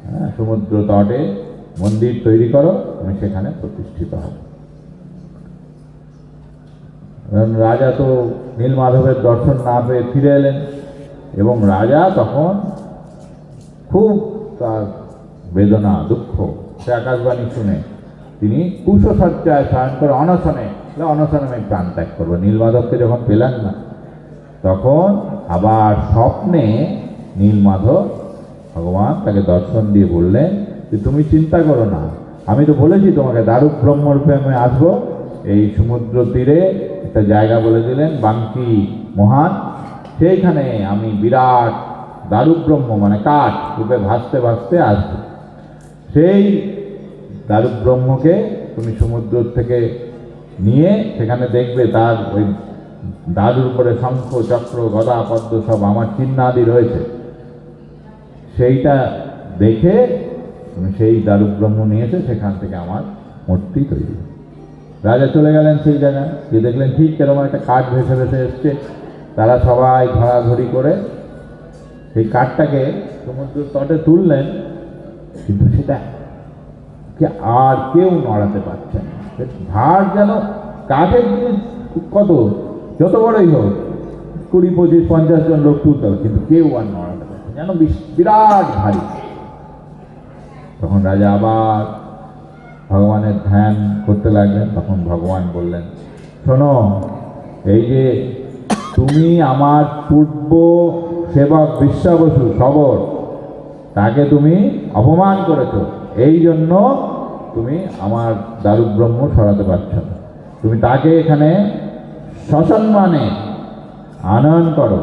হ্যাঁ, সমুদ্র তটে মন্দির তৈরি করো, তুমি সেখানে প্রতিষ্ঠিত হবে। কারণ রাজা তো নীলমাধবের দর্শন না পেয়ে ফিরে এলেন, এবং রাজা তখন খুব তার বেদনা দুঃখ সে আকাশবাণী শুনে তিনি কুশসজ্জায় শয়ন করে অনশনে আমি প্রাণ ত্যাগ করবো। নীলমাধবকে যখন পেলেন না, তখন আবার স্বপ্নে নীলমাধব ভগবান তাকে দর্শন দিয়ে বললেন যে তুমি চিন্তা করো না, আমি তো বলেছি তোমাকে দারুক ব্রহ্মরূপে আমি আসবো। এই সমুদ্র তীরে একটা জায়গা বলে দিলেন বাঙ্কি মহান, সেইখানে আমি বিরাট দারুক ব্রহ্ম মানে কাঠ রূপে ভাসতে ভাসতে আসবো। সেই দারুক ব্রহ্মকে তুমি সমুদ্র থেকে নিয়ে সেখানে দেখবে তার ওই দারুর উপরে শঙ্খ চক্র গদা পদ্ম সব আমার চিহ্নাদি রয়েছে, সেইটা দেখে তুমি সেই দারুক ব্রহ্ম নিয়েছে, সেখান থেকে আমার মূর্তি তৈরি। রাজা চলে গেলেন সেই জায়গায়, যে দেখলেন ঠিক কেরকম একটা কাঠ ভেসে ভেসে এসছে। তারা সবাই ধরাধরি করে সেই কাঠটাকে সমুদ্রের তটে তুললেন, কিন্তু সেটা আর কেউ নড়াতে পারছে না। ভার যেন কাঠের জিনিস কত যত বড়ই হোক 20-25-50 জন লোক তুলতে হবে, কিন্তু কেউ আর নড়াতে পারছে না, যেন বিরাট ভারী। তখন রাজা আবার ভগবানের ধ্যান করতে লাগলেন। তখন ভগবান বললেন, শোনো, এই যে তুমি আমার পূর্ব সেবক বিশ্বাবসু সবর, তাকে তুমি অপমান করেছো, এই জন্য তুমি আমার দারুক ব্রহ্ম সরাতে পারছো না। তুমি তাকে এখানে সসম্মানে আনয়ন করো,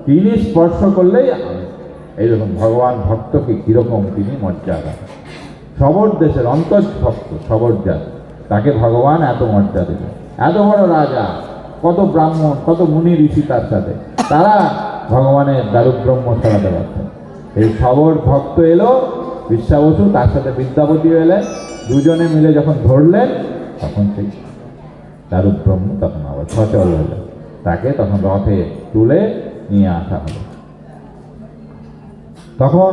তিনি স্পর্শ করলেই এইরকম ভগবান ভক্তকে কীরকম তিনি মর্যাদা, সবর দেশের অন্তর্ভক্ত সবর জাত, তাকে ভগবান এত মর্যাদা দেবে। এত বড় রাজা, কত ব্রাহ্মণ কত মুনি ঋষি তার সাথে, তারা ভগবানের দারুক ব্রহ্ম সরাতে পারছেন। এই সবর ভক্ত এলো বিশ্বাবসু, তার সাথে বিদ্যাপতিও এলেন, দুজনে মিলে যখন ধরলেন তখন সেই দারুক ব্রহ্ম তখন আবার সচল হলো, তাকে তখন রথে তুলে নিয়ে আসা হলো। তখন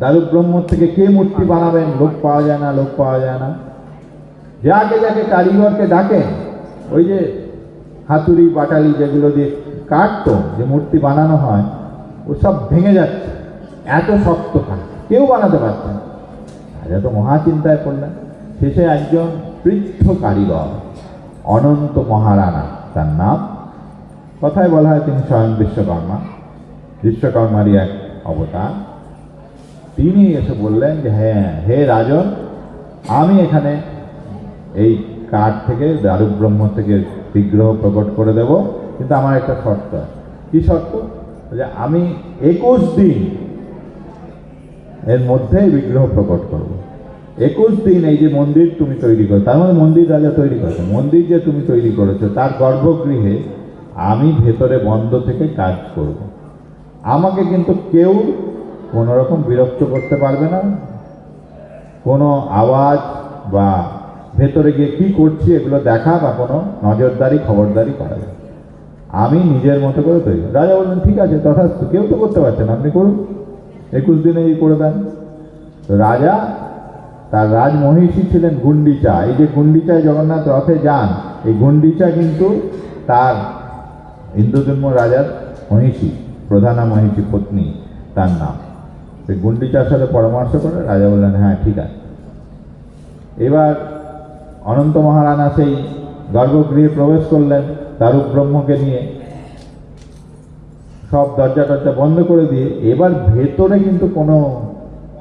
দারুক ব্রহ্ম থেকে কে মূর্তি বানাবেন, লোক পাওয়া যায় না, লোক পাওয়া যায় না। যাকে যাকে কারিগরকে ডাকেন, ওই যে হাতুড়ি বাটালি যেগুলো দিয়ে কাটতো যে মূর্তি বানানো হয়, ও সব ভেঙে যাচ্ছে, এত শক্ত কাঠ, কেউ বানাতে পারছে না। রাজা তো মহাচিন্তায় পড়লেন। শেষে একজন বৃদ্ধ কারিগর, অনন্ত মহারানা তার নাম, কথায় বলা হয় তিনি স্বয়ং বিশ্বকর্মারই এক অবতার। তিনি এসে বললেন যে হ্যাঁ, হে রাজন, আমি এখানে এই কাঠ থেকে দারুক ব্রহ্ম থেকে বিগ্রহ প্রকট করে দেব, কিন্তু আমার একটা শর্ত আছে। কি শর্ত? যে আমি 21 দিন এর মধ্যে বিগ্রহ প্রকট করব। 21 দিন এই যে মন্দির তুমি তৈরি করো, তার মানে মন্দির রাজা তৈরি করেছো, মন্দির যে তুমি তৈরি করেছো তার গর্ভগৃহে আমি ভেতরে বন্ধ থেকে কাজ করব। আমাকে কিন্তু কেউ কোনো রকম বিরক্ত করতে পারবে না, কোনো আওয়াজ বা ভেতরে গিয়ে কি করছি এগুলো দেখা বা কোনো নজরদারি খবরদারি করা যায়, আমি নিজের মতো করে তৈরি। রাজা বললেন ঠিক আছে, তথাস্তু, কেউ তো করতে পারছেন, আপনি করুন, 21 দিনে এই করে দেন। তো রাজা, তার রাজমহিষী ছিলেন গুন্ডিচা। এই যে গুন্ডিচায় জগন্নাথ রথে যান, এই গুন্ডিচা কিন্তু তার ইন্দ্রজন্ম রাজার মহিষী, প্রধানা মহিষী পত্নী তার নাম। সেই গুন্ডিচার সাথে পরামর্শ করে রাজা বললেন হ্যাঁ ঠিক আছে। এবার অনন্ত মহারানা সেই গর্ভগৃহে প্রবেশ করলেন দারুক ব্রহ্মকে নিয়ে, সব দরজা টরজা বন্ধ করে দিয়ে। এবার ভেতরে কিন্তু কোনো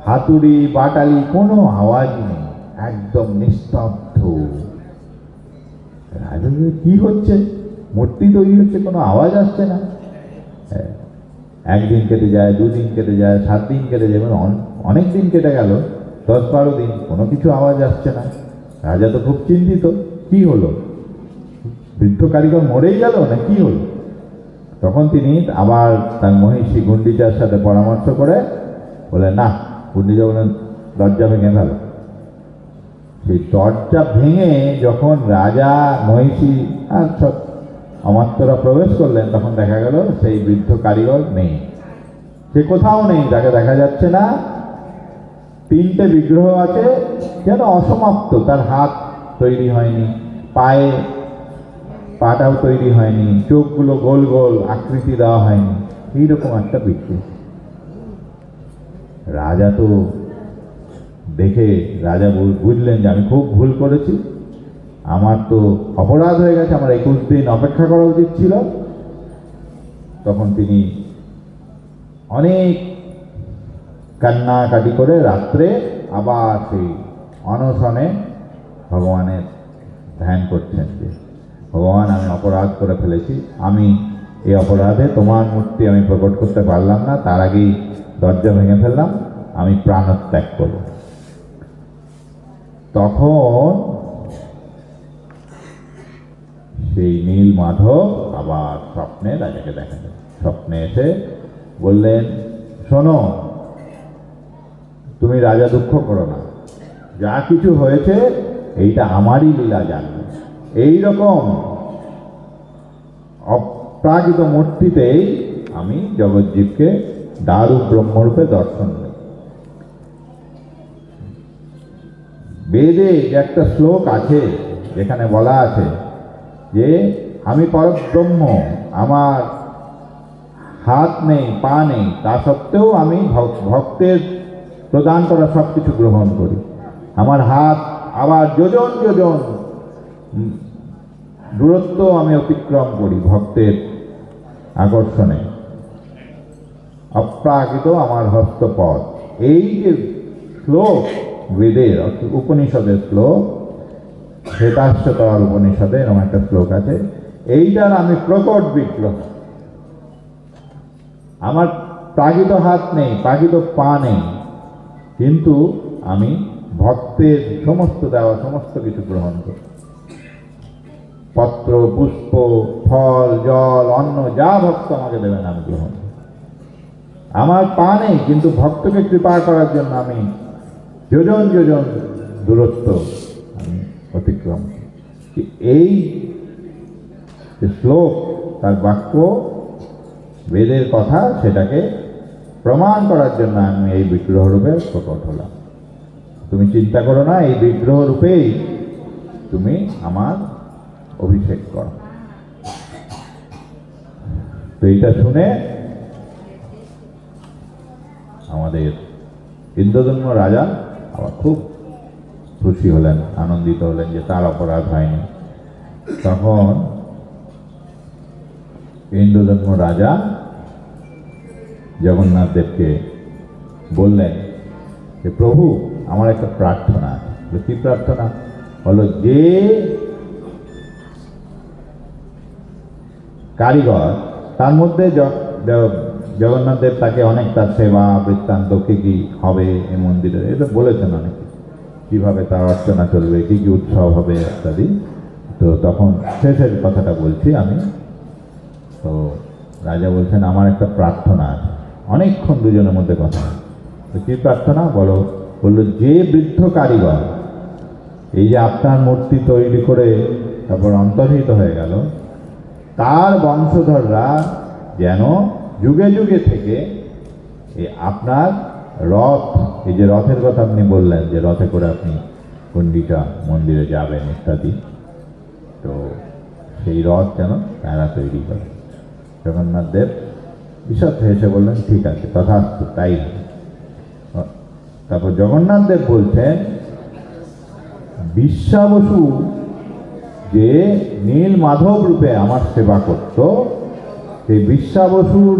হাতুড়ি বাটালি কোনো আওয়াজ নেই, একদম নিস্তব্ধ। রাজা কি হচ্ছে, মূর্তি তৈরি হচ্ছে, কোনো আওয়াজ আসছে না। একদিন কেটে যায়, 2 দিন কেটে যায়, 7 দিন কেটে যায়, অনেক দিন কেটে গেল, 10-12 দিন, কোনো কিছু আওয়াজ আসছে না। রাজা তো খুব চিন্তিত, কি হলো, বৃদ্ধ কারিগর মরেই গেল না কি হলো? তখন তিনি আবার তার মহিষী গুন্ডিচার সাথে পরামর্শ করে বলেন না, গুন্ডিচা বলেন দরজা ভেঙে ফেল। সেই দরজা ভেঙে যখন রাজা মহিষী আর সব অমাত্যরা প্রবেশ করলেন, তখন দেখা গেল সেই বৃদ্ধ কারিগর নেই, সে কোথাও নেই, তাকে দেখা যাচ্ছে না। 3টে বিগ্রহ আছে, যেন অসমাপ্ত, তার হাত তৈরি হয়নি, পায়ে পাটাও তৈরি হয়নি, চোখগুলো গোল গোল আকৃতি দেওয়া হয়নি, এইরকম একটা বিকৃতি। রাজা তো দেখে রাজা বুঝলেন যে আমি খুব ভুল করেছি, আমার তো অপরাধ হয়ে গেছে, আমার 21 দিন অপেক্ষা করা উচিত ছিল। তখন তিনি অনেক কান্নাকাটি করে রাত্রে আবার সেই অনশনে ভগবানের ধ্যান করছেন যে ভগবান, আমি অপরাধ করে ফেলেছি, আমি এই অপরাধে তোমার মূর্তি আমি প্রকট করতে পারলাম না, তার আগেই দরজা ভেঙে ফেললাম, আমি প্রাণত্যাগ করব। তখন সেই নীল মাধব আবার স্বপ্নে রাজাকে দেখা যায়। স্বপ্নে এসে বললেন, শোনো, তুমি রাজা দুঃখ করো না, যা কিছু হয়েছে এইটা আমারই লীলা জানবে। এইরকম অপ্রাকৃত মূর্তিতেই আমি জগজ্জীবকে দারু ব্রহ্মরূপে দর্শন দেব। বেদে যে একটা শ্লোক আছে যেখানে বলা আছে যে আমি পরব্রহ্ম, আমার হাত নেই পা নেই, তা সত্ত্বেও আমি ভক্তের প্রদান করা সব কিছু গ্রহণ করি। আমার হাত আবার যোজন যোজন দূরত্ব আমি অতিক্রম করি ভক্তের আকর্ষণে। অপ্রাকৃত আমার হস্তপদ। এই যে শ্লোক বেদের উপনিষদের শ্লোক, শ্বেতাশ্বতর উপনিষদে এরকম একটা শ্লোক আছে, এইটার আমি প্রকট বিগ্রহ। আমার প্রাকৃত হাত নেই, প্রাকৃত পা নেই, কিন্তু আমি ভক্তের সমস্ত দেওয়া সমস্ত কিছু গ্রহণ করি। পত্র, পুষ্প, ফল, জল, অন্ন যা ভক্ত আমাকে দেবেন আমি গ্রহণ করি। আমার পা নেই, কিন্তু ভক্তকে কৃপা করার জন্য আমি যোজন যোজন দূরত্ব আমি অতিক্রম করি। এই যে শ্লোক, তার বাক্য, বেদের কথা, সেটাকে প্রমাণ করার জন্য আমি এই বিগ্রহ রূপে প্রকট হলাম। তুমি চিন্তা করো না, এই বিগ্রহ রূপেই তুমি আমার অভিষেক করো। তো এইটা শুনে আমাদের ইন্দ্রদম্ন রাজা আবার খুব খুশি হলেন, আনন্দিত হলেন যে তার অপরাধ হয়নি। তখন ইন্দ্রদম্ন রাজা জগন্নাথ দেবকে বললেন যে প্রভু, আমার একটা প্রার্থনা আছে। কি প্রার্থনা? হলো যে কারিগর, তার মধ্যে জগন্নাথ দেব তাকে অনেক তার সেবা বৃত্তান্ত কি কি হবে এই মন্দিরে এটা বলেছেন অনেকে, কিভাবে তার অর্চনা চলবে, কি কি উৎসব হবে ইত্যাদি। তো তখন শেষের কথাটা বলছি আমি। তো রাজা বলছেন, আমার একটা প্রার্থনা আছে। অনেকক্ষণ দুজনের মধ্যে কথা। তো কী প্রার্থনা বলো? বললো, যে বৃদ্ধ কারিগর এই যে আপনার মূর্তি তৈরি করে তারপর অন্তর্হিত হয়ে গেল, তার বংশধররা যেন যুগে যুগে থেকে এই আপনার রথ, এই যে রথের কথা আপনি বললেন যে রথে করে আপনি গুন্ডিচা মন্দিরে যাবেন ইত্যাদি, তো সেই রথ যেন তারা তৈরি করে। জগন্নাথ দেব ঈষৎ হেসে বললেন, ঠিক আছে, তথাস্তু, তাই হবে। তারপর জগন্নাথ দেব বলছেন, বিশ্বাবসু যে নীল মাধব রূপে আমার সেবা করত, সেই বিশ্বাবসুর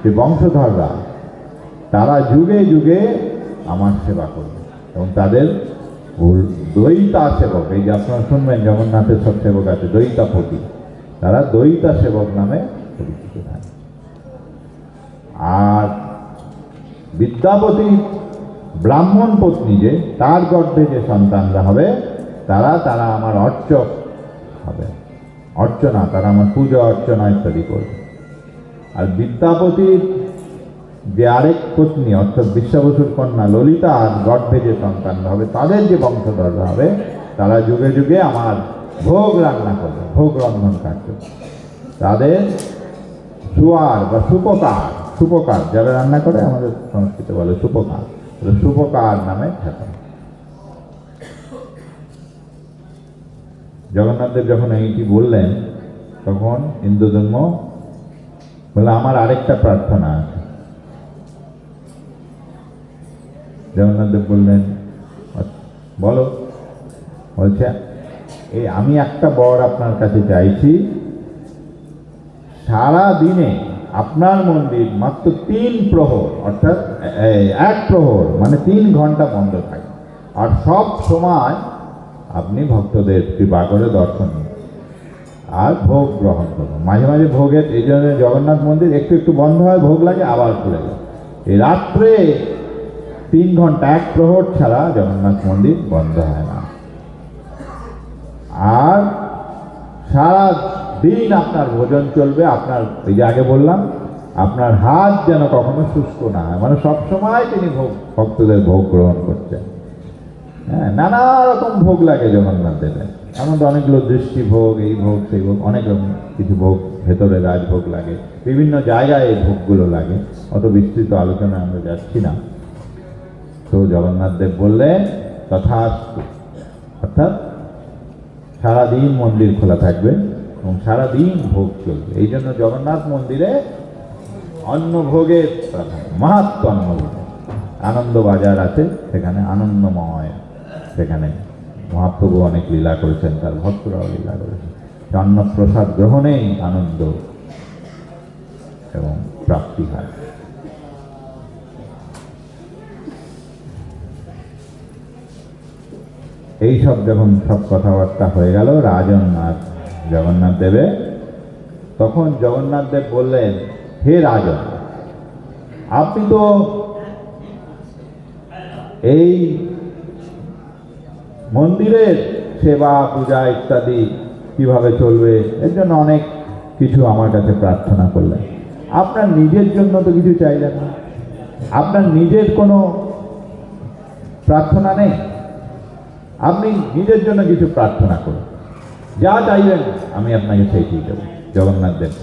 যে বংশধররা, তারা যুগে যুগে আমার সেবা করবে এবং তাদের দয়িতা সেবক, এই যে আপনারা শুনবেন জগন্নাথের সব সেবক আছে দয়িতাপতি, তারা দয়িতা সেবক নামে পরিচিত থাকে। আর বিদ্যাপতি ব্রাহ্মণ পত্নী যে, তার গর্ভে যে সন্তানরা হবে, তারা আমার অর্চক হবে, অর্চনা, তারা আমার পূজা অর্চনা ইত্যাদি করবে। আর বিদ্যাপতির যে আরেক পত্নী অর্থাৎ বিশ্বাবসুর কন্যা ললিতার গর্ভে যে সন্তানরা হবে, তাদের যে বংশধররা হবে, তারা যুগে যুগে আমার ভোগ রান্না করবে, ভোগ রন্ধন কার্য। তাদের সুয়ার বা সুপকার যারা রান্না করে, আমাদের সংস্কৃতে বলে সুপকার, সুপকার নামে খ্যাত। জগন্নাথদেব যখন এইটি বললেন তখন ইন্দ্রধর্ম বললে আমার আরেকটা প্রার্থনা আছে। জগন্নাথদেব বললেন বলো। বলছে এই আমি একটা বর আপনার কাছে চাইছি, সারা দিনে আপনার মন্দির মাত্র 3 প্রহর অর্থাৎ 1 প্রহর মানে 3 ঘন্টা বন্ধ থাকে, আর সব সময় আপনি ভক্তদের কৃপা করে দর্শন দিন আর ভোগ গ্রহণ করুন। মাঝে মাঝে ভোগের এই জন্য জগন্নাথ মন্দির একটু একটু বন্ধ হয়, ভোগ লাগে আবার খুলে যায়। এই রাত্রে 3 ঘন্টা 1 প্রহর ছাড়া জগন্নাথ মন্দির বন্ধ হয় না। আর সারা দিন আপনার ভোজন চলবে। আপনার এই যে আগে বললাম আপনার হাত যেন কখনো শুষ্ক না হয়, মানে সবসময় তিনি ভক্তদের ভোগ গ্রহণ করছেন। হ্যাঁ, নানা রকম ভোগ লাগে জগন্নাথ দেবের। এমন তো অনেকগুলো দৃষ্টি ভোগ, এই ভোগ সেই ভোগ, অনেক রকম কিছু ভোগ, ভেতরে রাজভোগ লাগে, বিভিন্ন জায়গায় এই ভোগগুলো লাগে। অত বিস্তৃত আলোচনায় আমরা যাচ্ছি না। তো জগন্নাথ দেব বললেন তথাস্তু, অর্থাৎ সারাদিন মন্দির খোলা থাকবে এবং সারাদিন ভোগ চলবে। এই জন্য জগন্নাথ মন্দিরে অন্নভোগের প্রাধান্য, মাহাত্ম অন্নভোগ। আনন্দ বাজার আছে, সেখানে আনন্দময়, সেখানে মহাপ্রভু অনেক লীলা করেছেন, তার ভক্তরাও লীলা করেছেন। অন্নপ্রসাদ গ্রহণেই আনন্দ এবং প্রাপ্তি হয়। এইসব যখন সব কথাবার্তা হয়ে গেল রাজন আর জগন্নাথ দেবে, তখন জগন্নাথ দেব বললেন হে রাজন, আপনি তো এই মন্দিরের সেবা পূজা ইত্যাদি কিভাবে চলবে এর জন্য অনেক কিছু আমার কাছে প্রার্থনা করলেন। আপনার নিজের জন্য তো কিছু চাইলেন না, আপনার নিজের কোনো প্রার্থনা নেই, আপনি নিজের জন্য কিছু প্রার্থনা করুন, যা চাইবেন আমি আপনাকে সেইটিই দেব। জগন্নাথ দেব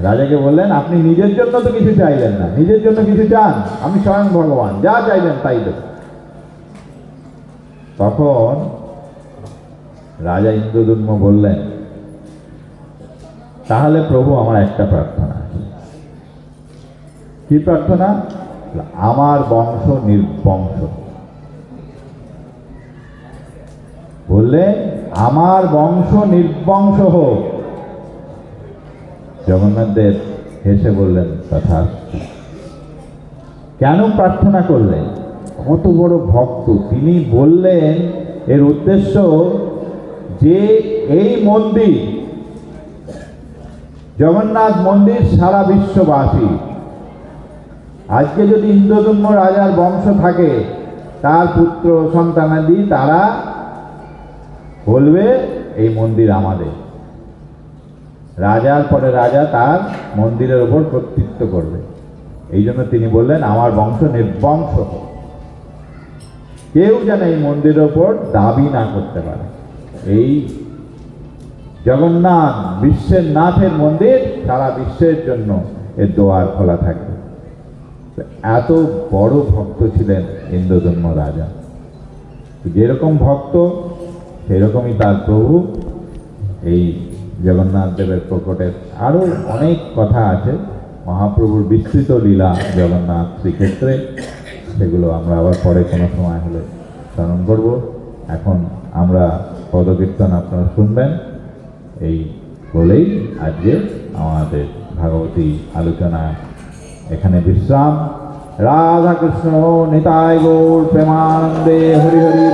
রাজাকে বললেন আপনি নিজের জন্য তো কিছু চাইলেন না, নিজের জন্য কিছু চান, আমি স্বয়ং ভগবান, যা চাইবেন তাই দেব। তখন রাজা ইন্দ্রদ্যুম্ন বললেন তাহলে প্রভু আমার একটা প্রার্থনা আছে। কি প্রার্থনা? আমার বংশ নির্বংশ। বললে আমার বংশ নির্বংশ হোক। জগন্নাথ দেব হেসে বললেন তথাস্তু। কেন প্রার্থনা করলেন? কত বড় ভক্ত তিনি! বললেন এর উদ্দেশ্য যে এই মন্দির, জগন্নাথ মন্দির সারা বিশ্ববাসী, আজকে যদি ইন্দ্রদ্যুম্ন রাজার বংশ থাকে, তার পুত্র সন্তানাদি তারা বলবে এই মন্দির আমাদের। রাজার পরে রাজা তার মন্দিরের উপর কর্তৃত্ব করবে। এই জন্য তিনি বললেন আমার বংশ নির্বংশ হোক, কেউ যেন এই মন্দিরের উপর দাবি না করতে পারে। এই জগন্নাথ বিশ্বের নাথের মন্দির সারা বিশ্বের জন্য এর দোয়ার খোলা থাকবে। এত বড় ভক্ত ছিলেন ইন্দ্রদ্যুম্ন রাজা। যেরকম ভক্ত সেরকমই তার প্রভু। এই জগন্নাথ দেবের প্রকটের আরও অনেক কথা আছে, মহাপ্রভুর বিস্তৃত লীলা জগন্নাথ শ্রীক্ষেত্রে, সেগুলো আমরা আবার পরে কোনো সময় হলে স্মরণ করব। এখন আমরা পদকীর্তন আপনারা শুনবেন। এই বলেই আজকে আমাদের ভাগবতী আলোচনা এখানে বিশ্রাম। রাধা কৃষ্ণ নিতাই গৌর প্রেমানন্দে হরি হরি।